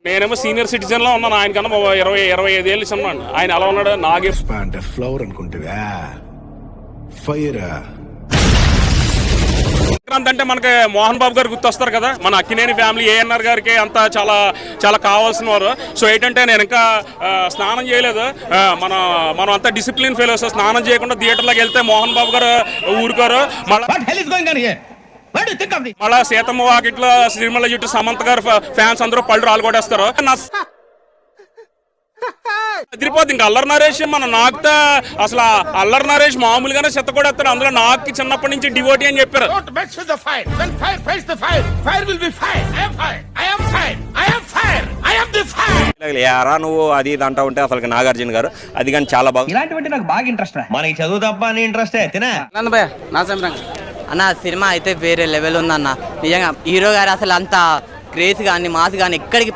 నేనేమో senior citizen లో ఉన్నాను, ఆయన కన్నా 25 ఏళ్ళు ఉన్నాను. ఆయన ఎలా ఉన్నాడు? నాగే ఫ్లవర్ అనుకుంటువా ఫైర్. సంక్రాంతి అంటే మనకి మోహన్ బాబు గారు గుర్తొస్తారు కదా, మన అక్కినేని ఫ్యామిలీ ఏఎన్ఆర్ గారికి అంతా చాలా చాలా కావాల్సిన వారు. సో ఏంటంటే నేను ఇంకా స్నానం చేయలేదు, మనం అంతా డిసిప్లిన్ ఫెయిల్ వస్తాం. స్నానం చేయకుండా థియేటర్లోకి వెళ్తే మోహన్ బాబు గారు ఊరుకోరు. మళ్ళా సీతమ్మ వాకిట్లో సిరిమల్ల చుట్టూ సమంత గారు ఫ్యాన్స్ అందరూ పళ్ళు రాలుగొట్టేస్తారు. అదిరిపోద్ది. ఇంకా అల్లరి నరేష్ మన నాకుతా అసలు అల్లరి నరేష్ మామూలుగానే చెత్త కూడా వస్తాడు. అందులో నాకు చిన్నప్పటి నుంచి డివోటీ అని చెప్పారు. యారా నువ్వు అది ఇది అంటా ఉంటే అసలు నాగార్జున గారు అది కానీ చాలా బాగా ఇలాంటివంటే నాకు బాగా ఇంట్రెస్ట్. మనకి చదువు తప్ప అని ఇంట్రెస్ట్ తినా అన్న సినిమా అయితే వేరే లెవెల్ ఉందన్న. నిజంగా హీరో గారు అసలు అంత క్రేజ్ కానీ మాస్ కానీ ఎక్కడికి